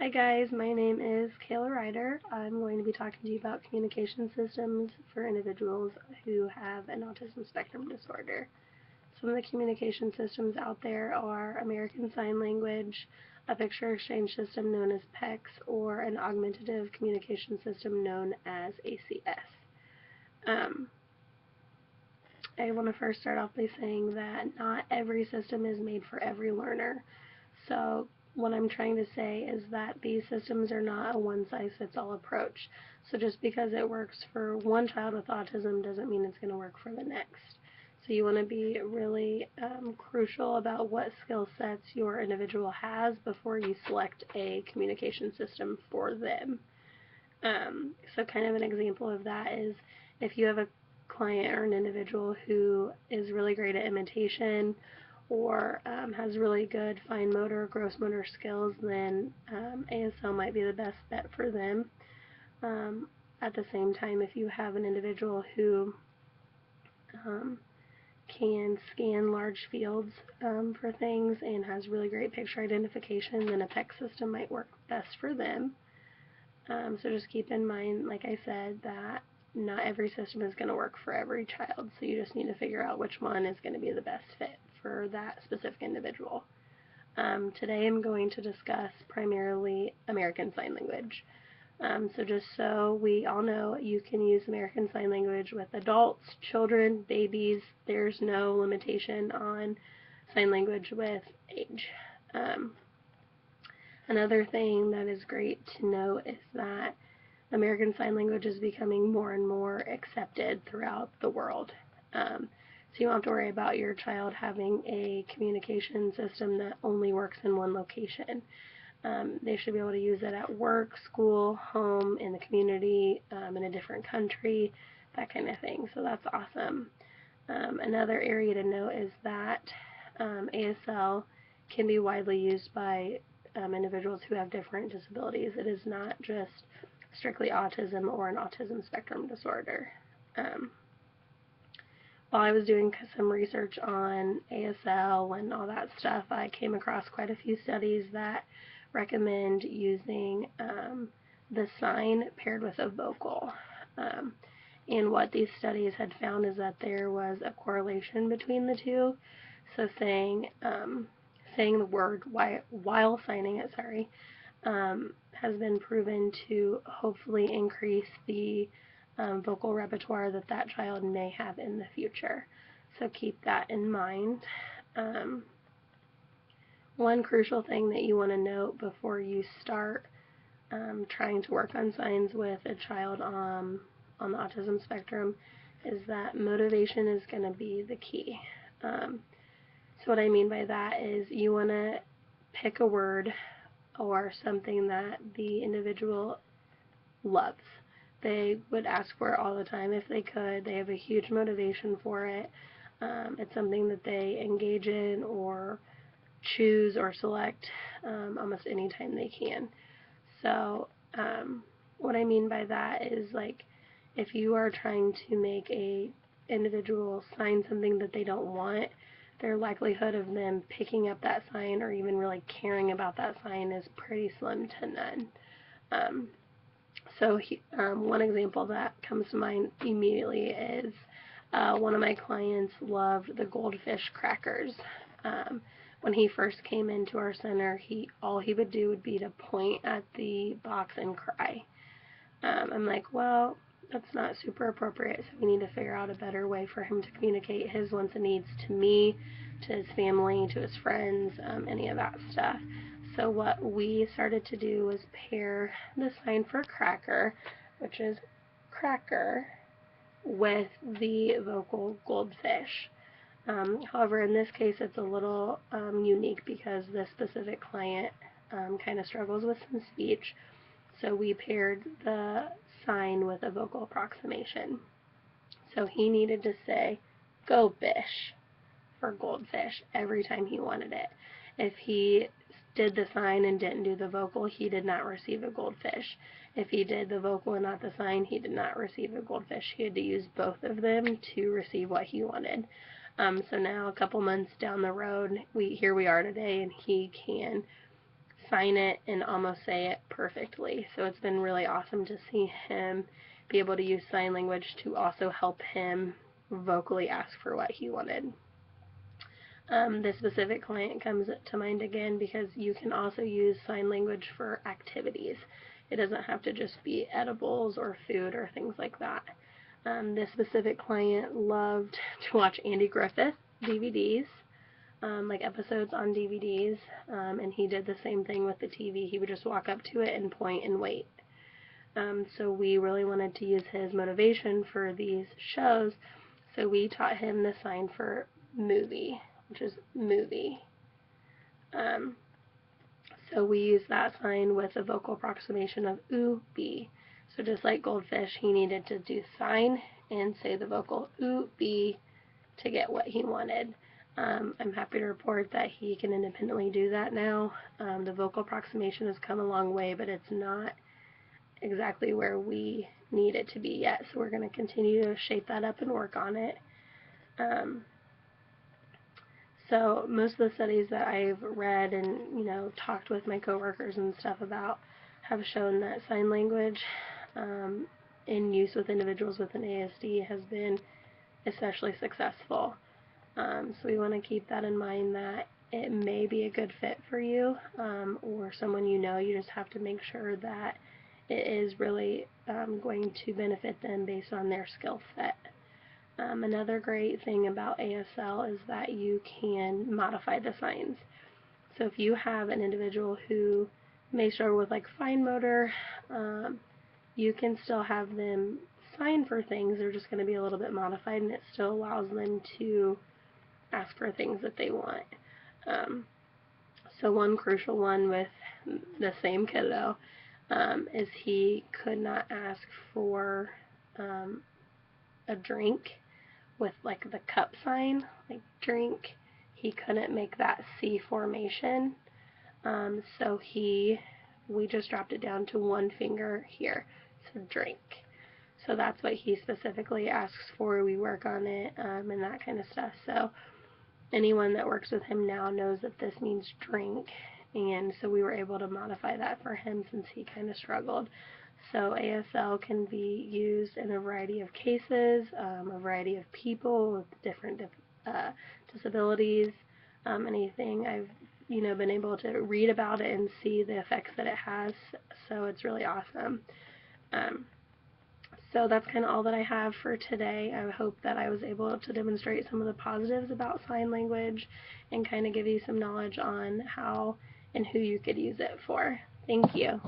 Hi guys, my name is Kayla Ryder. I'm going to be talking to you about communication systems for individuals who have an autism spectrum disorder. Some of the communication systems out there are American Sign Language, a picture exchange system known as PECS, or an augmentative communication system known as ACS. Um, I want to first start off by saying that not every system is made for every learner. So what I'm trying to say is that these systems are not a one-size-fits-all approach. So just because it works for one child with autism doesn't mean it's going to work for the next. So you want to be really crucial about what skill sets your individual has before you select a communication system for them. So kind of an example of that is if you have a client or an individual who is really great at imitation or has really good fine motor, gross motor skills, then ASL might be the best bet for them. At the same time, if you have an individual who um, can scan large fields for things and has really great picture identification, then a PEC system might work best for them. So just keep in mind, like I said, that not every system is going to work for every child. So you just need to figure out which one is going to be the best fit for that specific individual. Today I'm going to discuss primarily American Sign Language. So just so we all know, you can use American Sign Language with adults, children, babies. There's no limitation on sign language with age. Another thing that is great to note is that American Sign Language is becoming more and more accepted throughout the world. So you don't have to worry about your child having a communication system that only works in one location. They should be able to use it at work, school, home, in the community, in a different country, that kind of thing. So that's awesome. Another area to note is that ASL can be widely used by individuals who have different disabilities. It is not just strictly autism or an autism spectrum disorder. Um, while I was doing some research on ASL and all that stuff, I came across quite a few studies that recommend using the sign paired with a vocal. And what these studies had found is that there was a correlation between the two. So saying the word while signing it, has been proven to hopefully increase the vocal repertoire that that child may have in the future. So keep that in mind. One crucial thing that you want to note before you start trying to work on signs with a child on the autism spectrum is that motivation is going to be the key. So what I mean by that is you want to pick a word or something that the individual loves. They would ask for it all the time if they could. They have a huge motivation for it. It's something that they engage in or choose or select almost any time they can. So what I mean by that is, like, if you are trying to make a individual sign something that they don't want, their likelihood of them picking up that sign or even really caring about that sign is pretty slim to none. One example that comes to mind immediately is one of my clients loved the goldfish crackers. When he first came into our center, all he would do would be to point at the box and cry. I'm like, well, that's not super appropriate, so we need to figure out a better way for him to communicate his wants and needs to me, to his family, to his friends, any of that stuff. So what we started to do was pair the sign for cracker, which is cracker, with the vocal goldfish. However, in this case, it's a little unique because this specific client kind of struggles with some speech. So we paired the sign with a vocal approximation. So he needed to say, "Go fish," for goldfish every time he wanted it. If he did the sign and didn't do the vocal, he did not receive a goldfish. If he did the vocal and not the sign, he did not receive a goldfish. He had to use both of them to receive what he wanted. So now, a couple months down the road, here we are today, and he can sign it and almost say it perfectly. So it's been really awesome to see him be able to use sign language to also help him vocally ask for what he wanted. This specific client comes to mind again because you can also use sign language for activities. It doesn't have to just be edibles or food or things like that. This specific client loved to watch Andy Griffith DVDs, like episodes on DVDs, and he did the same thing with the TV. He would just walk up to it and point and wait. So we really wanted to use his motivation for these shows, so we taught him the sign for movie, which is movie. So we use that sign with a vocal approximation of ooh, be. So just like Goldfish, he needed to do sign and say the vocal ooh, be to get what he wanted. I'm happy to report that he can independently do that now. The vocal approximation has come a long way, but it's not exactly where we need it to be yet. So we're going to continue to shape that up and work on it. So most of the studies that I've read and, talked with my coworkers and stuff about have shown that sign language in use with individuals with an ASD has been especially successful. So we want to keep that in mind, that it may be a good fit for you or someone you know. You just have to make sure that it is really going to benefit them based on their skill set. Another great thing about ASL is that you can modify the signs. So if you have an individual who may struggle with like fine motor, you can still have them sign for things. They're just going to be a little bit modified, and it still allows them to ask for things that they want. So one crucial one with the same kiddo is he could not ask for a drink with like the cup sign, like drink. He couldn't make that C formation. So we just dropped it down to one finger here, so drink. So that's what he specifically asks for. We work on it and that kind of stuff. So anyone that works with him now knows that this means drink, and so we were able to modify that for him since he kind of struggled. So ASL can be used in a variety of cases, a variety of people with different disabilities, anything. I've been able to read about it and see the effects that it has, so it's really awesome. So that's kind of all that I have for today. I hope that I was able to demonstrate some of the positives about sign language and kind of give you some knowledge on how and who you could use it for. Thank you.